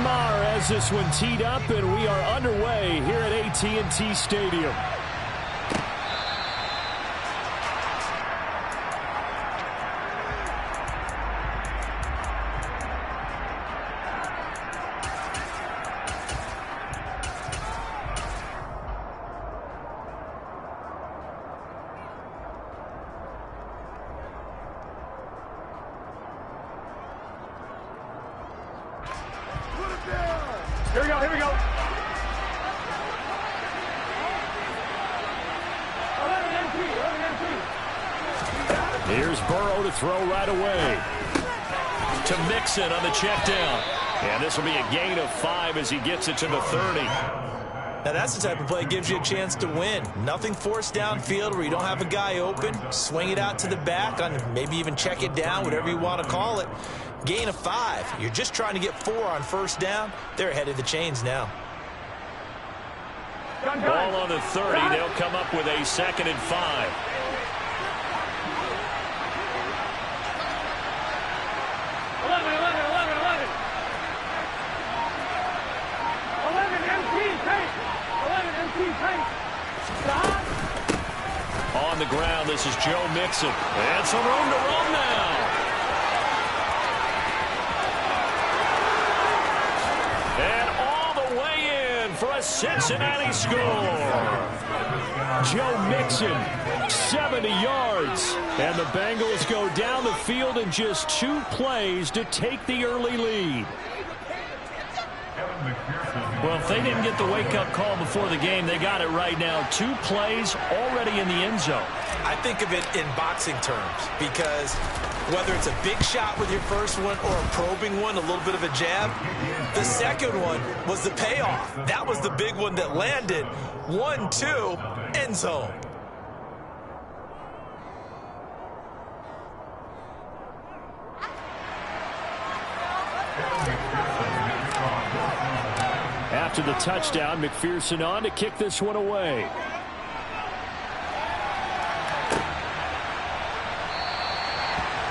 Maher has this one teed up, and we are underway here at AT&T Stadium. Here we go, here we go. Here's Burrow to throw right away. To Mixon on the check down. And this will be a gain of 5 as he gets it to the 30. Now that's the type of play that gives you a chance to win. Nothing forced downfield where you don't have a guy open. Swing it out to the back, on maybe even check it down, whatever you want to call it. Gain of 5. You're just trying to get 4 on first down. They're ahead of the chains now. Ball on the 30. They'll come up with a 2nd and 5. On the ground, this is Joe Mixon. And some room to run now. And all the way in for a Cincinnati score. Joe Mixon, 70 yards. And the Bengals go down the field in just 2 plays to take the early lead. Well, if they didn't get the wake-up call before the game, they got it right now. 2 plays already in the end zone. I think of it in boxing terms because whether it's a big shot with your first one or a probing one, a little bit of a jab, the second one was the payoff. That was the big one that landed. 1-2, end zone. After the touchdown, McPherson on to kick this one away.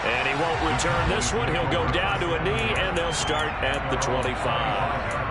And he won't return this one. He'll go down to a knee, and they'll start at the 25.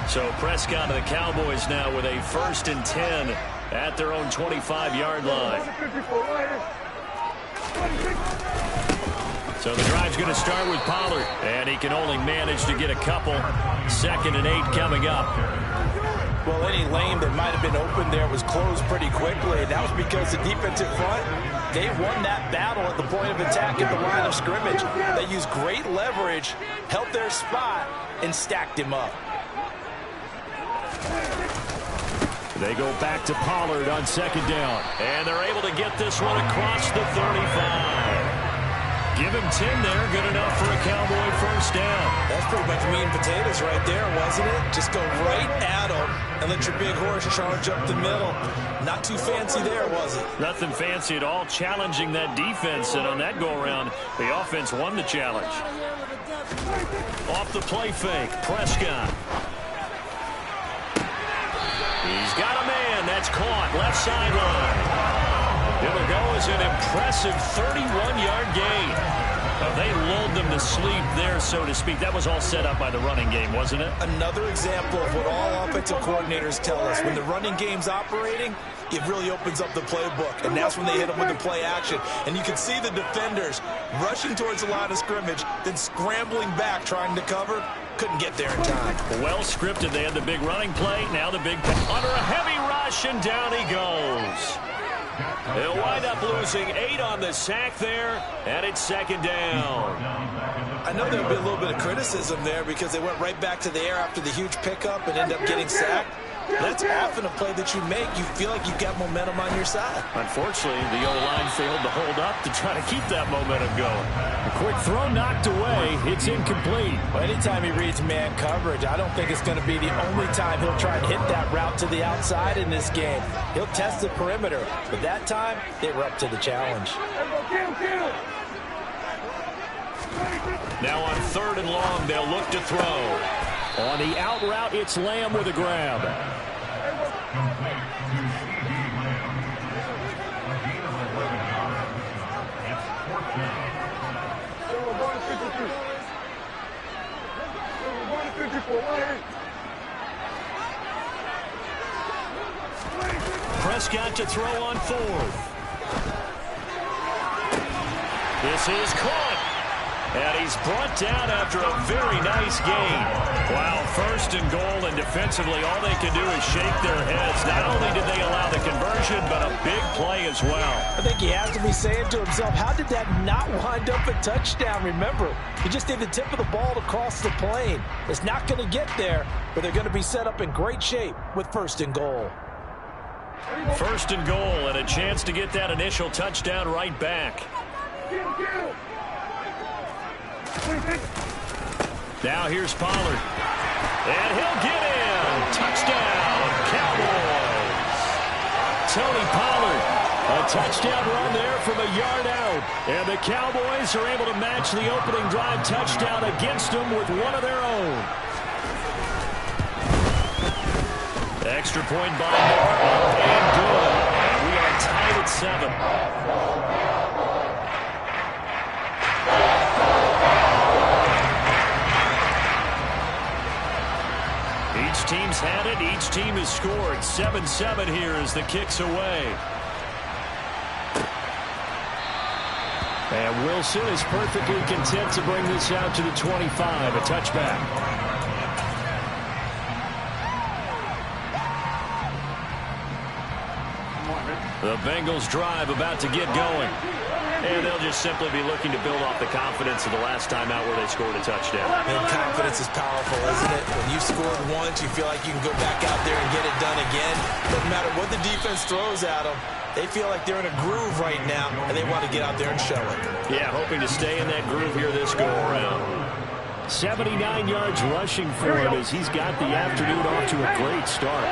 So Prescott and the Cowboys now with a 1st and 10 at their own 25-yard line. So the drive's going to start with Pollard, and he can only manage to get a couple. 2nd and 8 coming up. Well, any lane that might have been open there was closed pretty quickly. That was because the defensive front, they won that battle at the point of attack at the line of scrimmage. They used great leverage, held their spot, and stacked him up. They go back to Pollard on 2nd down. And they're able to get this one across the 35. Give him 10 there. Good enough for a Cowboy first down. That's pretty much meat and potatoes right there, wasn't it? Just go right at him and let your big horse charge up the middle. Not too fancy there, was it? Nothing fancy at all. Challenging that defense. And on that go-around, the offense won the challenge. Off the play fake. Prescott. He's got a man. That's caught. Left sideline. It'll go as an impressive 31-yard gain. They lulled them to sleep there, so to speak. That was all set up by the running game, wasn't it? Another example of what all offensive coordinators tell us. When the running game's operating, it really opens up the playbook, and that's when they hit them with the play action. And you can see the defenders rushing towards the line of scrimmage, then scrambling back, trying to cover. Couldn't get there in time. Well scripted. They had the big running play. Now the big under a heavy rush, and down he goes. They'll wind up losing 8 on the sack there, and it's 2nd down. I know there'll be a little bit of criticism there because they went right back to the air after the huge pickup and ended up getting sacked. That's often a play that you make. You feel like you've got momentum on your side. Unfortunately, the O-line failed to hold up to try to keep that momentum going. A quick throw knocked away. It's incomplete. Well, anytime he reads man coverage, I don't think it's going to be the only time he'll try and hit that route to the outside in this game. He'll test the perimeter, but that time they were up to the challenge. Now on 3rd and long, they'll look to throw. On the out route, it's Lamb with a grab. Prescott to throw on 4th. This is caught. And he's brought down after a very nice gain. Wow, 1st and goal, and defensively all they can do is shake their heads. Not only did they allow the conversion, but a big play as well. I think he has to be saying to himself, how did that not wind up a touchdown? Remember, he just did the tip of the ball to cross the plane. It's not going to get there, but they're going to be set up in great shape with 1st and goal. 1st and goal, and a chance to get that initial touchdown right back. Now here's Pollard. And he'll get in. Touchdown, Cowboys. Tony Pollard. A touchdown run there from a yard out. And the Cowboys are able to match the opening drive touchdown against them with one of their own. Extra point by Moore. Up and good. And we are tied at 7. Each team's had it. Each team has scored. 7-7 here as the kick's away. And Wilson is perfectly content to bring this out to the 25. A touchback. The Bengals drive about to get going. And they'll just simply be looking to build off the confidence of the last time out where they scored a touchdown. And confidence is powerful, isn't it? When you scored once, you feel like you can go back out there and get it done again. Doesn't matter what the defense throws at them. They feel like they're in a groove right now, and they want to get out there and show it. Yeah, hoping to stay in that groove here this go-around. 79 yards rushing for him as he's got the afternoon off to a great start.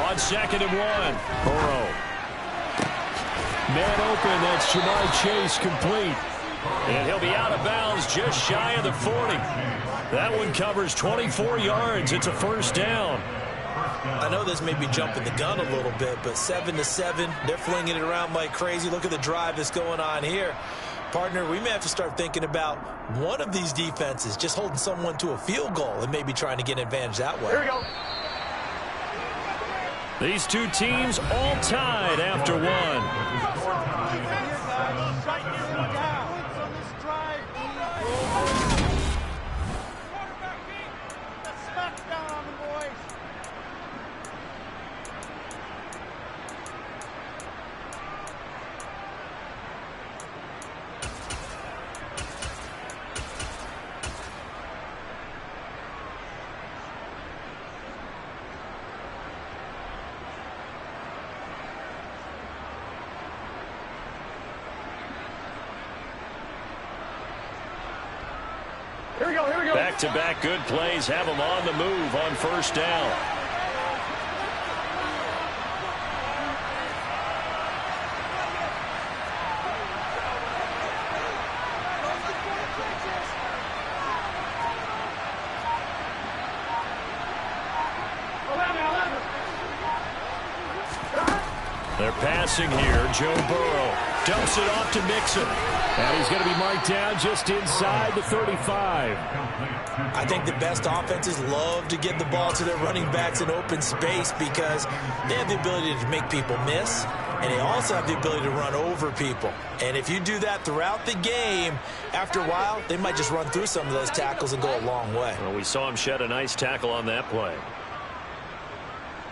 On 2nd and 1, Burrow. Man open, that's Jamar Chase complete. And he'll be out of bounds just shy of the 40. That one covers 24 yards. It's a 1st down. I know this may be jumping the gun a little bit, but 7-7, they're flinging it around like crazy. Look at the drive that's going on here. Partner, we may have to start thinking about one of these defenses just holding someone to a field goal and maybe trying to get an advantage that way. Here we go. These two teams all tied after one. Here we go, here we go. Back-to-back good plays have them on the move on 1st down. They're passing here. Joe Burrow dumps it off to Mixon. And he's going to be marked down just inside the 35. I think the best offenses love to get the ball to their running backs in open space because they have the ability to make people miss, and they also have the ability to run over people. And if you do that throughout the game, after a while, they might just run through some of those tackles and go a long way. Well, we saw him shed a nice tackle on that play.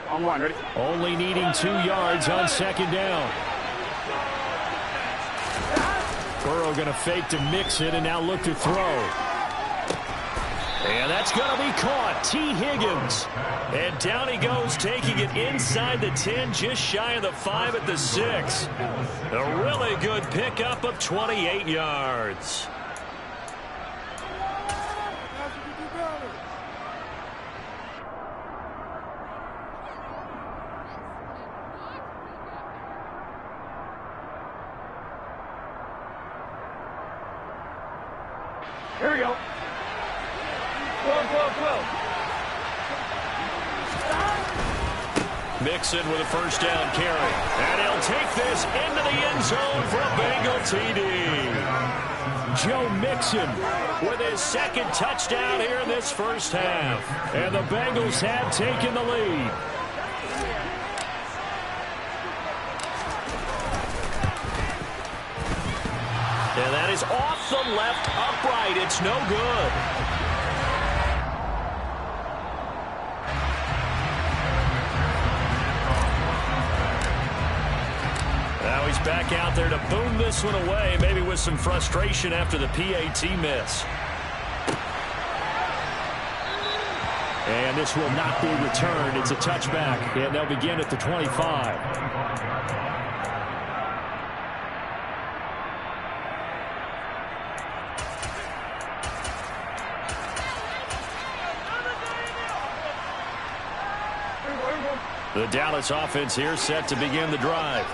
On 1, ready? Only needing 2 yards on 2nd down. Burrow going to fake to Mixon and now look to throw. And that's going to be caught. T. Higgins. And down he goes, taking it inside the 10, just shy of the 5 at the 6. A really good pickup of 28 yards. Here we go. 12. Mixon with a first down carry. And he'll take this into the end zone for a Bengal TD. Joe Mixon with his second touchdown here in this first half. And the Bengals have taken the lead. And that is off the left upright. It's no good. Now he's back out there to boom this one away, maybe with some frustration after the PAT miss. And this will not be returned. It's a touchback, and they'll begin at the 25. The Dallas offense here set to begin the drive.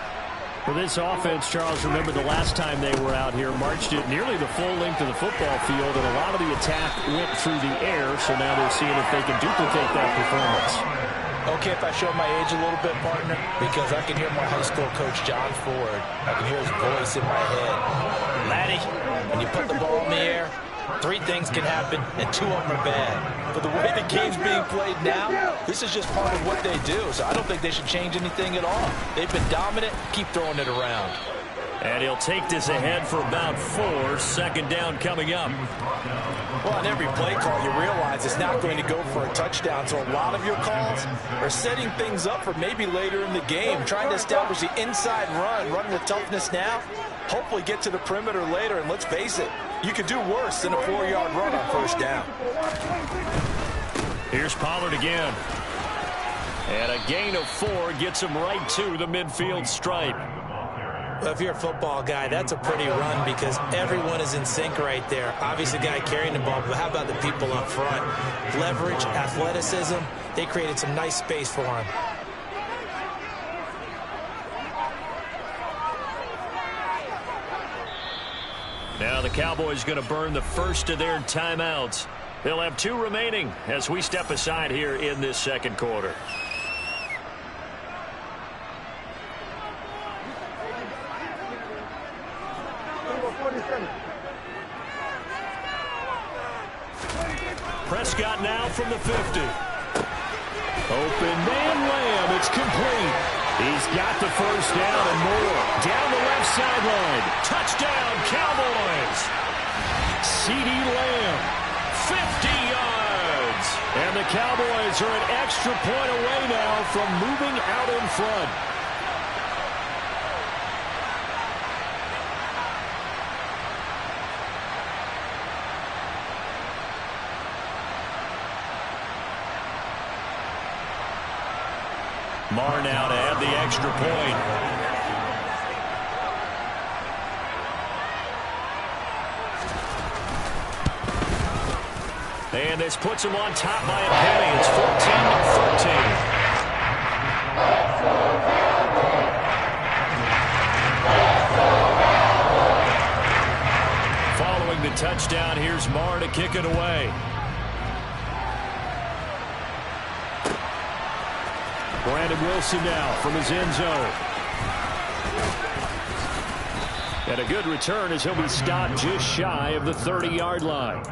For this offense, Charles, remember the last time they were out here, marched it nearly the full length of the football field, and a lot of the attack went through the air, so now they're seeing if they can duplicate that performance. Okay, if I show my age a little bit, partner, because I can hear my high school coach, John Ford. I can hear his voice in my head. Laddie, when you put the ball in the air, 3 things can happen, and 2 of them are bad. But the way the game's being played now, this is just part of what they do. So I don't think they should change anything at all. They've been dominant. Keep throwing it around. And he'll take this ahead for about 4. Second down coming up. Well, on every play call, you realize it's not going to go for a touchdown. So a lot of your calls are setting things up for maybe later in the game, trying to establish the inside run with toughness now. Hopefully get to the perimeter later, and let's face it, you could do worse than a 4-yard run on first down. Here's Pollard again. And a gain of 4 gets him right to the midfield stripe. Well, if you're a football guy, that's a pretty run because everyone is in sync right there. Obviously, the guy carrying the ball, but how about the people up front? Leverage, athleticism, they created some nice space for him. Now the Cowboys going to burn the first of their timeouts. They'll have 2 remaining as we step aside here in this second quarter. Prescott now from the 50. Open man Lamb. It's complete. He's got the first down and more. Down the left sideline. Touchdown, Cowboys. CeeDee Lamb, 50 yards. And the Cowboys are an extra point away now from moving out in front. Marr now to add the extra point. And this puts him on top by a penny. It's 14-13. Following the touchdown, here's Marr to kick it away. Brandon Wilson now from his end zone. And a good return as he'll be stopped just shy of the 30-yard line.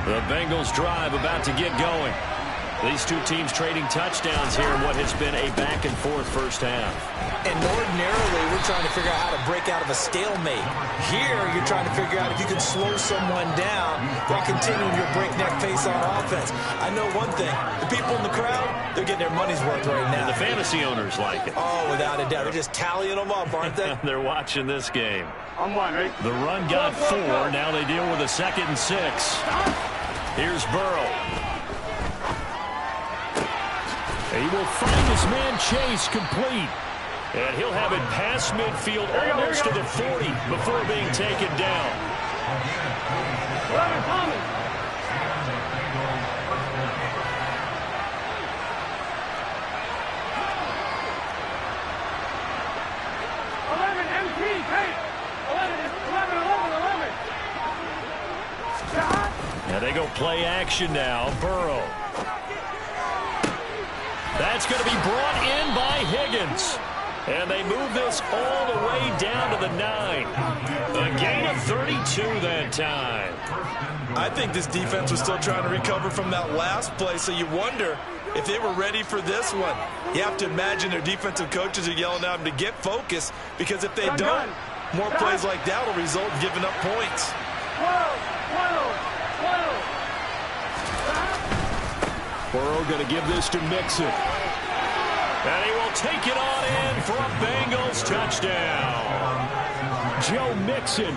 The Bengals drive about to get going. These two teams trading touchdowns here in what has been a back-and-forth first half. And ordinarily, we're trying to figure out how to break out of a stalemate. Here, you're trying to figure out if you can slow someone down while continuing your breakneck pace on offense. I know one thing. The people in the crowd, they're getting their money's worth right now. And the fantasy owners like it. Oh, without a doubt. They're just tallying them up, aren't they? They're watching this game. On one, ready? The run got 4. Now they deal with a 2nd and 6. Here's Burrow. He will find his man Chase complete. And he'll have it past midfield almost to the 40 before being taken down. Now they go play action now. Burrow. That's going to be brought in by Higgins. And they move this all the way down to the 9. A gain of 32 that time. I think this defense was still trying to recover from that last play, so you wonder if they were ready for this one. You have to imagine their defensive coaches are yelling at them to get focused, because if they don't, more plays like that will result in giving up points. Burrow going to give this to Mixon. And he will take it on in for a Bengals touchdown. Joe Mixon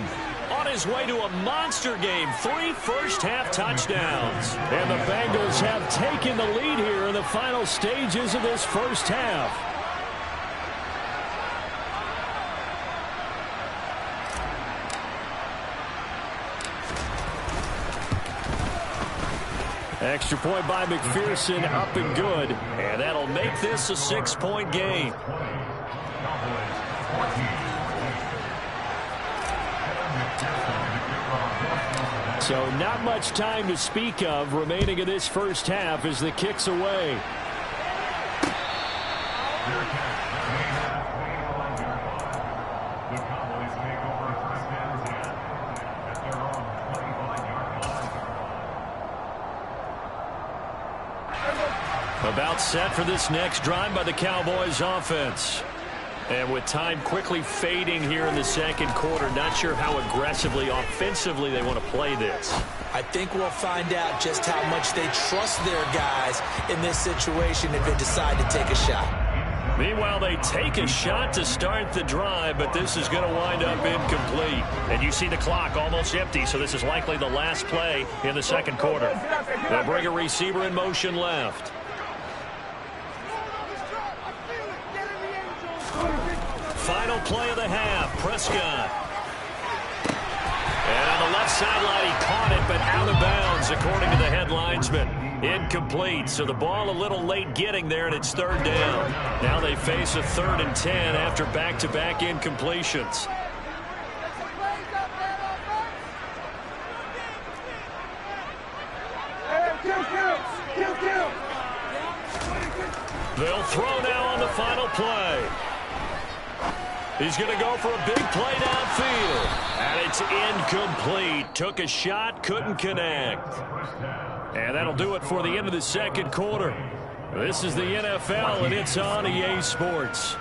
on his way to a monster game. 3 first-half touchdowns. And the Bengals have taken the lead here in the final stages of this first half. Extra point by McPherson, up and good. And that'll make this a 6-point game. So not much time to speak of remaining in this first half as the kick's away. About set for this next drive by the Cowboys offense. And with time quickly fading here in the second quarter, not sure how aggressively, offensively they want to play this. I think we'll find out just how much they trust their guys in this situation if they decide to take a shot. Meanwhile, they take a shot to start the drive, but this is going to wind up incomplete. And you see the clock almost empty, so this is likely the last play in the second quarter. They'll bring a receiver in motion left. Final play of the half, Prescott. And on the left sideline, he caught it, but out of bounds, according to the head linesman. Incomplete, so the ball a little late getting there, and it's 3rd down. Now they face a 3rd and 10 after back-to-back incompletions. They'll throw now on the final play. He's going to go for a big play downfield. And it's incomplete. Took a shot, couldn't connect. And that'll do it for the end of the second quarter. This is the NFL, and it's on EA Sports.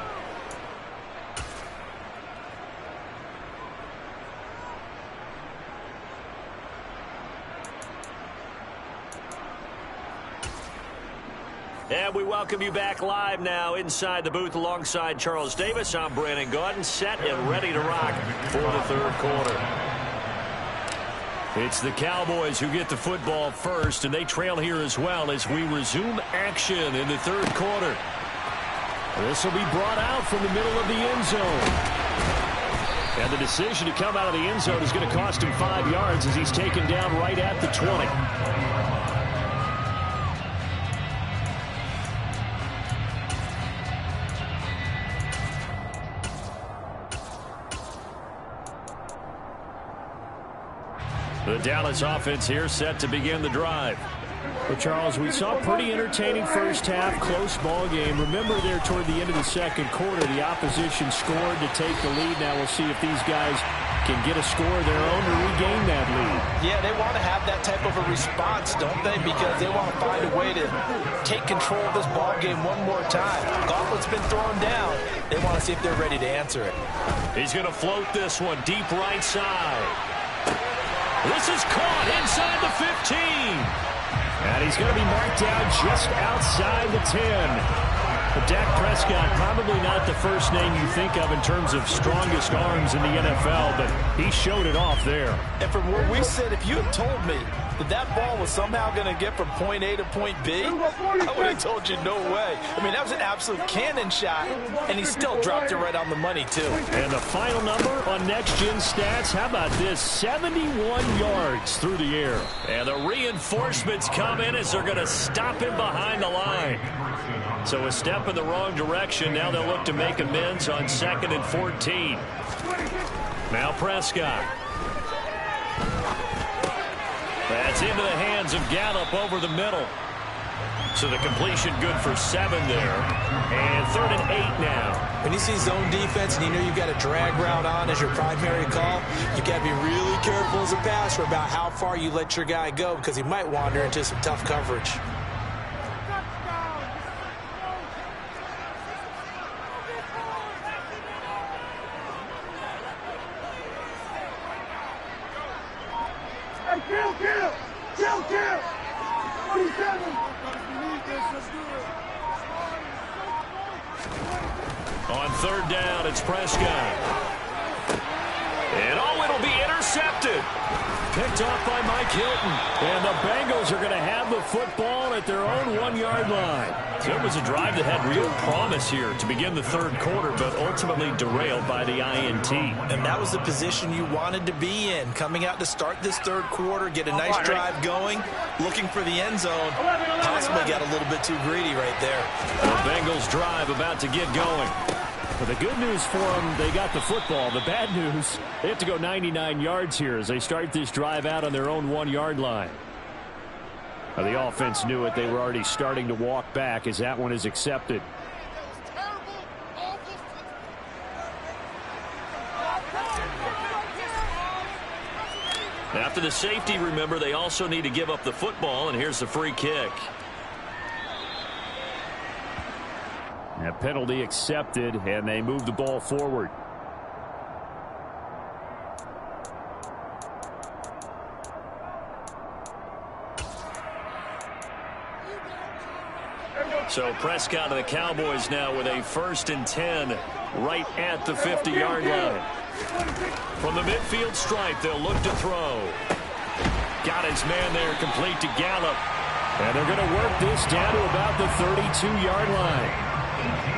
And we welcome you back live now inside the booth alongside Charles Davis. I'm Brandon Gaudin, set and ready to rock for the third quarter. It's the Cowboys who get the football first, and they trail here as well as we resume action in the third quarter. This will be brought out from the middle of the end zone. And the decision to come out of the end zone is going to cost him 5 yards as he's taken down right at the 20. The Dallas offense here set to begin the drive. Well, Charles, we saw a pretty entertaining first half, close ball game. Remember there toward the end of the second quarter, the opposition scored to take the lead. Now we'll see if these guys and get a score of their own to regain that lead. Yeah, they want to have that type of a response, don't they? Because they want to find a way to take control of this ball game one more time. Gauntlet's been thrown down. They want to see if they're ready to answer it. He's going to float this one deep right side. This is caught inside the 15. And he's going to be marked down just outside the 10. But Dak Prescott, probably not the first name you think of in terms of strongest arms in the NFL, but he showed it off there. And from where we sit, if you had told me that that ball was somehow going to get from point A to point B, I would have told you no way. I mean, that was an absolute cannon shot, and he still dropped it right on the money, too. And the final number on Next Gen Stats, how about this? 71 yards through the air. And the reinforcements come in as they're going to stop him behind the line. So a step in the wrong direction. Now they'll look to make amends on 2nd and 14. Now Prescott. That's into the hands of Gallup over the middle. So the completion good for 7 there. And 3rd and 8 now. When you see zone defense and you know you've got a drag route on as your primary call, you got to be really careful as a passer about how far you let your guy go because he might wander into some tough coverage. On 3rd down, it's Prescott. And it'll be intercepted. Picked off by Mike Hilton. And the Bengals are going to have the football at their own 1-yard line. So it was a drive that had real promise here to begin the 3rd quarter, but ultimately derailed by the INT. And that was the position you wanted to be in, coming out to start this 3rd quarter, get a nice drive going, looking for the end zone. Possibly got a little bit too greedy right there. The Bengals drive about to get going. But the good news for them, they got the football. The bad news, they have to go 99 yards here as they start this drive out on their own 1-yard line. Now, the offense knew it. They were already starting to walk back as that one is accepted. After the safety, remember, they also need to give up the football, and here's the free kick. That penalty accepted, and they move the ball forward. So Prescott and the Cowboys now with a 1st and 10 right at the 50-yard line. From the midfield stripe, they'll look to throw. Got his man there, complete to Gallup. And they're going to work this down to about the 32-yard line.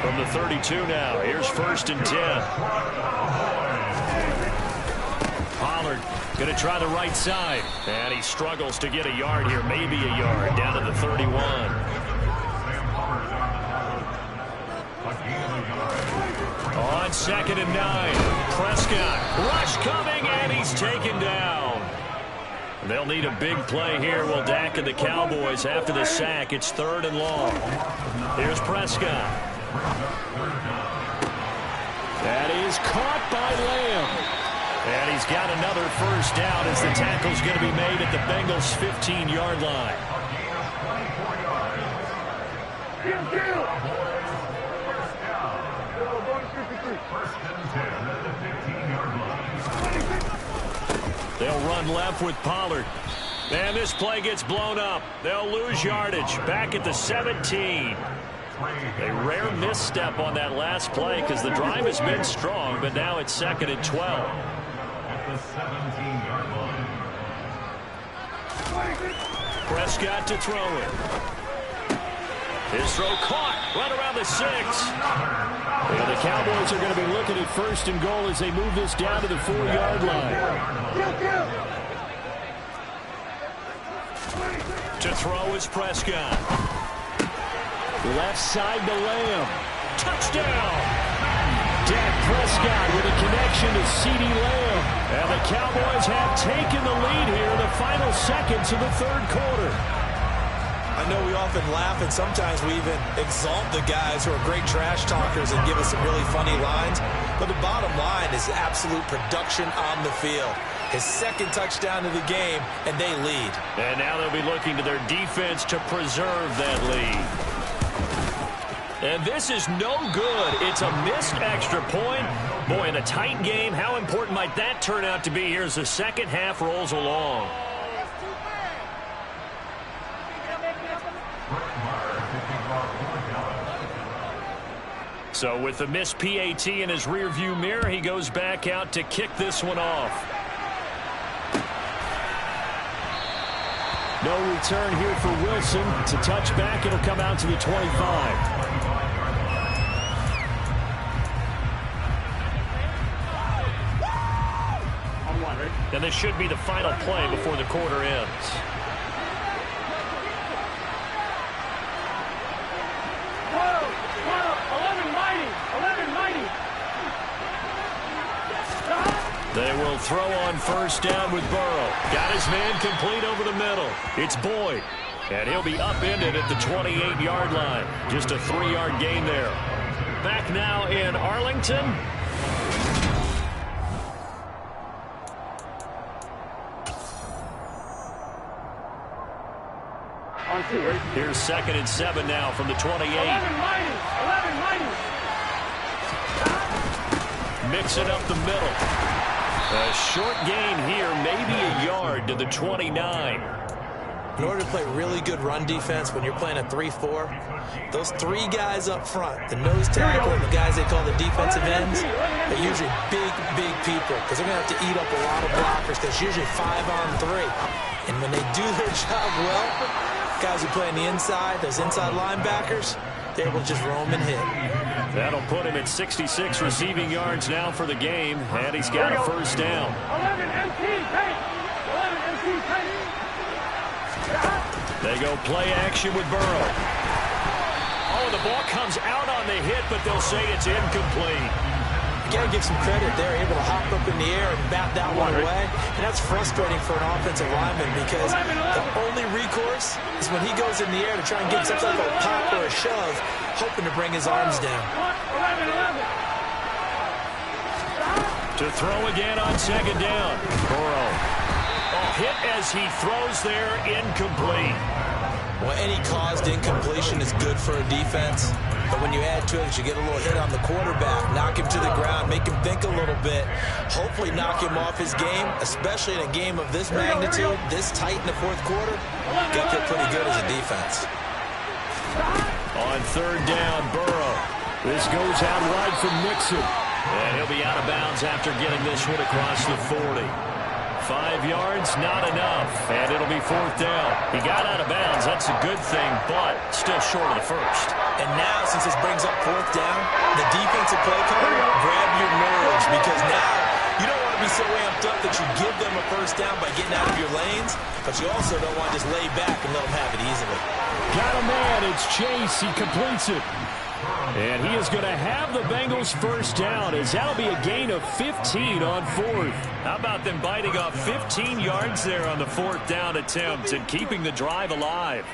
From the 32 now, here's 1st and 10. Pollard going to try the right side. And he struggles to get a yard here, maybe a yard, down to the 31. On 2nd and 9, Prescott, rush coming, and he's taken down. They'll need a big play here. Will Dak and the Cowboys after the sack. It's 3rd and long. Here's Prescott. That is caught by Lamb. And he's got another 1st down as the tackle's going to be made at the Bengals' 15-yard line. They'll run left with Pollard. And this play gets blown up. They'll lose yardage back at the 17. A rare misstep on that last play because the drive has been strong, but now it's 2nd and 12. Prescott to throw it. His throw caught right around the 6. And the Cowboys are going to be looking at 1st and goal as they move this down to the 4-yard line. To throw is Prescott. Left side to Lamb. Touchdown! Dak Prescott with a connection to CeeDee Lamb. And the Cowboys have taken the lead here in the final seconds of the 3rd quarter. I know we often laugh and sometimes we even exalt the guys who are great trash talkers and give us some really funny lines. But the bottom line is absolute production on the field. His second touchdown of the game, and they lead. And now they'll be looking to their defense to preserve that lead. And this is no good. It's a missed extra point. Boy, in a tight game, how important might that turn out to be here as the second half rolls along? So with the missed PAT in his rearview mirror, he goes back out to kick this one off. No return here for Wilson. It's a touchback. It'll come out to the 25. And this should be the final play before the quarter ends. They will throw on first down with Burrow. Got his man complete over the middle. It's Boyd. And he'll be upended at the 28-yard line. Just a 3-yard gain there. Back now in Arlington. Here's 2nd and 7 now from the 28. 11 Mix it up the middle. A short gain here, maybe a yard to the 29. In order to play really good run defense when you're playing a 3-4, those 3 guys up front, the nose tackle and the guys they call the defensive ends, they're usually big people because they're going to have to eat up a lot of blockers because usually 5 on 3. And when they do their job well, guys who play on the inside, those inside linebackers, they're able to just roam and hit. That'll put him at 66 receiving yards now for the game, and he's got a first down. 11 MT, They go play action with Burrow. Oh, the ball comes out on the hit, but they'll say it's incomplete. You got to give some credit. They're able to hop up in the air and bat that one away. And that's frustrating for an offensive lineman because the only recourse is when he goes in the air to try and get some type of a pop or a shove, hoping to bring his arms down. To throw again on 2nd down. Burrow. Hit as he throws there, incomplete. Well, any caused incompletion is good for a defense. But when you add to it, you get a little hit on the quarterback, knock him to the ground, make him think a little bit, hopefully knock him off his game, especially in a game of this magnitude, this tight in the 4th quarter. You got to feel pretty good as a defense. On 3rd down, Burrow. This goes out wide from Mixon. And he'll be out of bounds after getting this one across the 40. 5 yards, not enough, and it'll be 4th down. He got out of bounds, that's a good thing, but still short of the first. And now, since this brings up 4th down, the defensive play caller, grab your nerves, because now you don't want to be so amped up that you give them a first down by getting out of your lanes, but you also don't want to just lay back and let them have it easily. Got a man, it's Chase, he completes it. And he is going to have the Bengals first down as that'll be a gain of 15 on 4th. How about them biting off 15 yards there on the 4th down attempt and keeping the drive alive?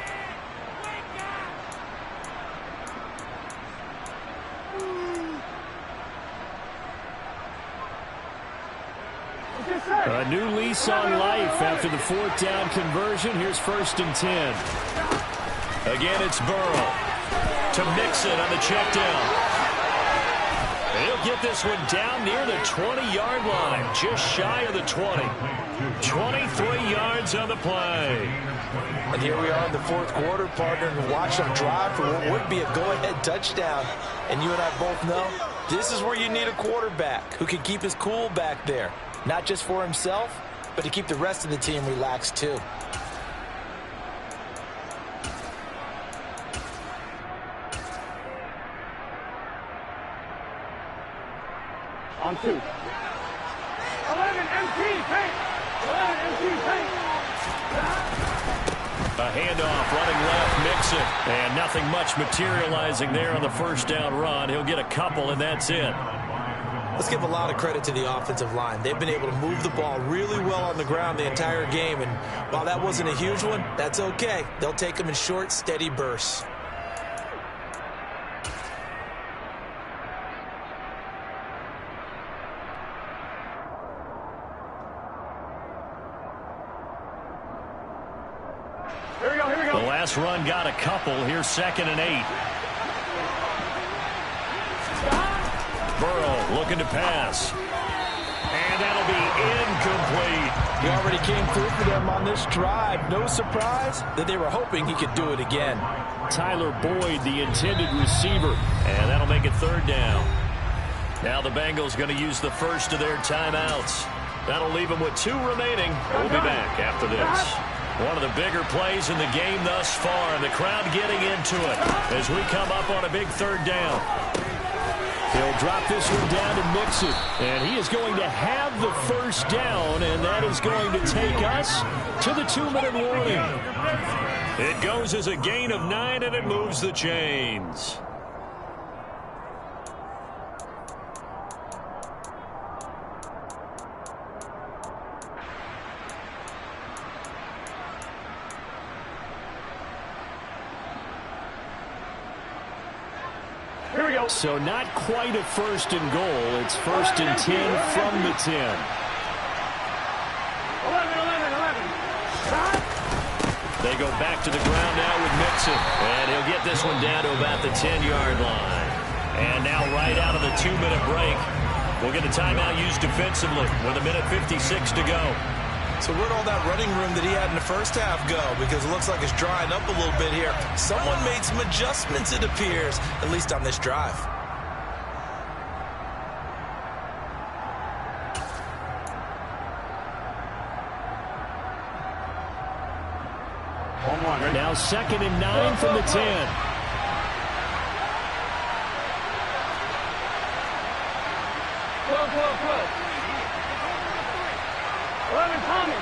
A new lease on life after the 4th down conversion. Here's 1st and 10. Again, it's Burrow. To Mixon on the check down. He'll get this one down near the 20-yard line, just shy of the 20. 23 yards on the play. And here we are in the 4th quarter, partner, and watch them drive for what would be a go-ahead touchdown. And you and I both know this is where you need a quarterback who can keep his cool back there, not just for himself, but to keep the rest of the team relaxed too. On 2. 11 MT, paint. 11 MT, paint. A handoff running left, Mixon. And nothing much materializing there on the first down run. He'll get a couple, and that's it. Let's give a lot of credit to the offensive line. They've been able to move the ball really well on the ground the entire game, and while that wasn't a huge one, that's okay. They'll take them in short, steady bursts. Here we go, here we go. The last run got a couple. Here's 2nd and 8. Burrow looking to pass. And that'll be incomplete. He already came through for them on this drive. No surprise that they were hoping he could do it again. Tyler Boyd, the intended receiver. And that'll make it 3rd down. Now the Bengals going to use the first of their timeouts. That'll leave them with 2 remaining. We'll be back after this. One of the bigger plays in the game thus far, and the crowd getting into it as we come up on a big 3rd down. He'll drop this one down to Mixon, and he is going to have the first down, and that is going to take us to the 2-minute warning. It goes as a gain of 9, and it moves the chains. Here we go. So not quite a 1st and goal. It's 1st and 10 from the 10. 11. They go back to the ground now with Mixon. And he'll get this one down to about the 10-yard line. And now right out of the 2-minute break, we'll get a timeout used defensively with 1:56 to go. So where'd all that running room that he had in the first half go? Because it looks like it's drying up a little bit here. Someone made some adjustments, it appears, at least on this drive. Now 2nd and 9 from the 10. Close. 11 Tommy.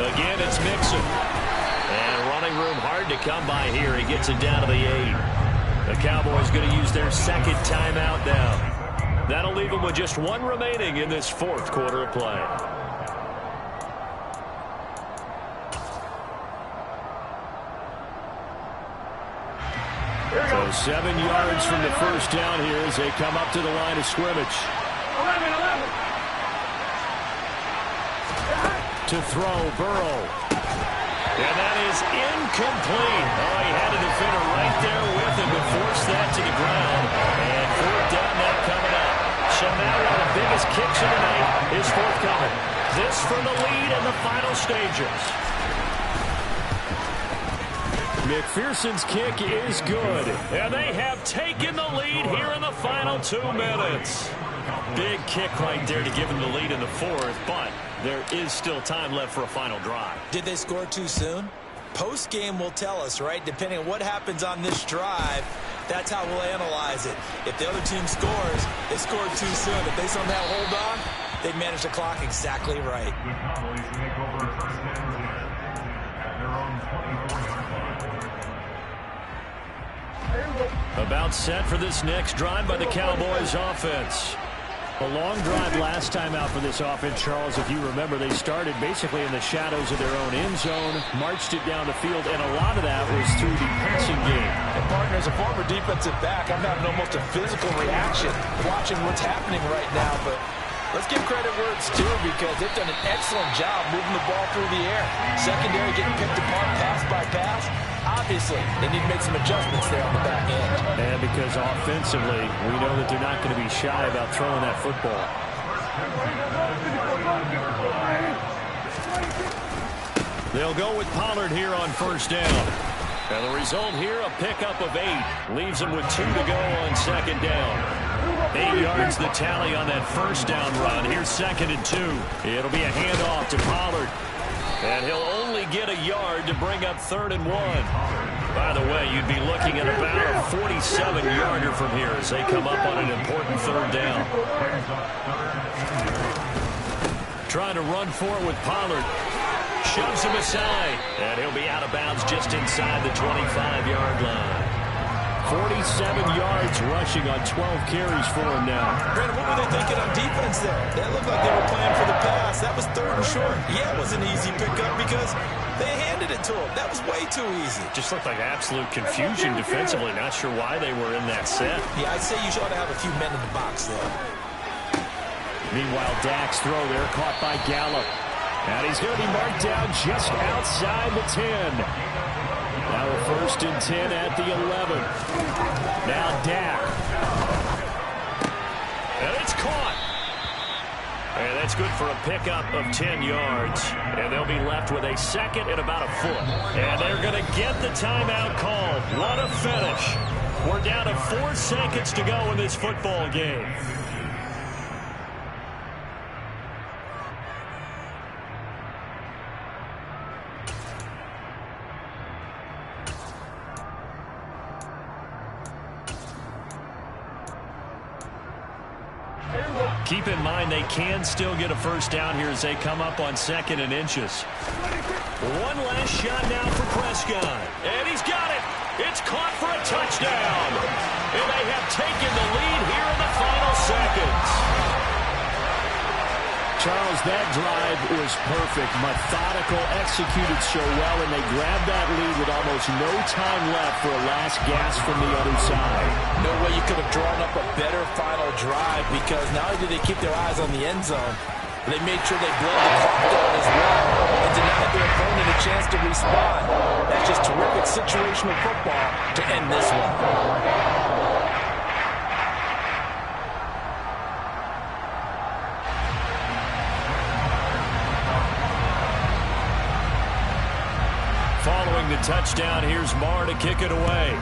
Again, it's Mixon. And running room hard to come by here. He gets it down to the 8. The Cowboys going to use their 2nd timeout now. That'll leave them with just 1 remaining in this 4th quarter of play. So 7 yards from the first down here as they come up to the line of scrimmage. 11. To throw, Burrow. And that is incomplete. Oh, he had a defender right there with him to force that to the ground. And 4th down now coming up. So now one of the biggest kicks of the night is forthcoming. This for the lead in the final stages. McPherson's kick is good. And they have taken the lead here in the final 2 minutes. Big kick right there to give them the lead in the 4th, but there is still time left for a final drive. Did they score too soon? Post-game will tell us, right? Depending on what happens on this drive, that's how we'll analyze it. If the other team scores, they scored too soon. If they somehow hold on, they manage the clock exactly right. About set for this next drive by the Cowboys offense. A long drive last time out for this offense, Charles. If you remember, they started basically in the shadows of their own end zone, marched it down the field, and a lot of that was through the passing game. And, partner, as a former defensive back, I'm having almost a physical reaction watching what's happening right now. But let's give credit where it's due because they've done an excellent job moving the ball through the air. Secondary getting picked apart pass by pass. Obviously, they need to make some adjustments there on the back end. And because offensively, we know that they're not going to be shy about throwing that football. They'll go with Pollard here on 1st down. And the result here, a pickup of 8. Leaves them with 2 to go on 2nd down. 8 yards the tally on that 1st down run. Here's 2nd and 2. It'll be a handoff to Pollard. And he'll only get a yard to bring up 3rd and 1. By the way, you'd be looking at about a 47-yarder from here as they come up on an important 3rd down. Trying to run for it with Pollard. Shoves him aside. And he'll be out of bounds just inside the 25-yard line. 47 yards rushing on 12 carries for him now. Brandon, what were they thinking on defense there? They looked like they were playing for the pass. That was 3rd and short. Yeah, it was an easy pickup because they handed it to him. That was way too easy. Just looked like absolute confusion defensively. Not sure why they were in that set. Yeah, I'd say you ought to have a few men in the box there. Meanwhile, Dak's throw there caught by Gallup. And he's going to be marked down just outside the 10. Now a 1st and 10 at the 11. Now Dak. And it's caught. And that's good for a pickup of 10 yards. And they'll be left with a 2nd and about a foot. And they're going to get the timeout called. What a finish. We're down to 4 seconds to go in this football game. Keep in mind they can still get a 1st down here as they come up on 2nd and inches. One last shot now for Prescott. And he's got it. It's caught for a touchdown. And they have taken the lead here in the final seconds. Charles, that drive was perfect. Methodical, executed so well, and they grabbed that lead with almost no time left for a last gasp from the other side. No way you could have drawn up a better final drive because not only did they keep their eyes on the end zone, they made sure they bled the clock down as well and denied their opponent a chance to respond. That's just terrific situational football to end this one. Following the touchdown, here's Marr to kick it away.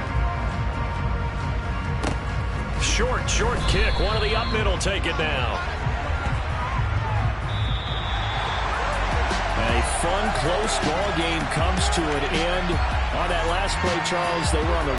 Short kick. One of the up mid will take it now. A fun, close ball game comes to an end. On that last play, Charles, they were on the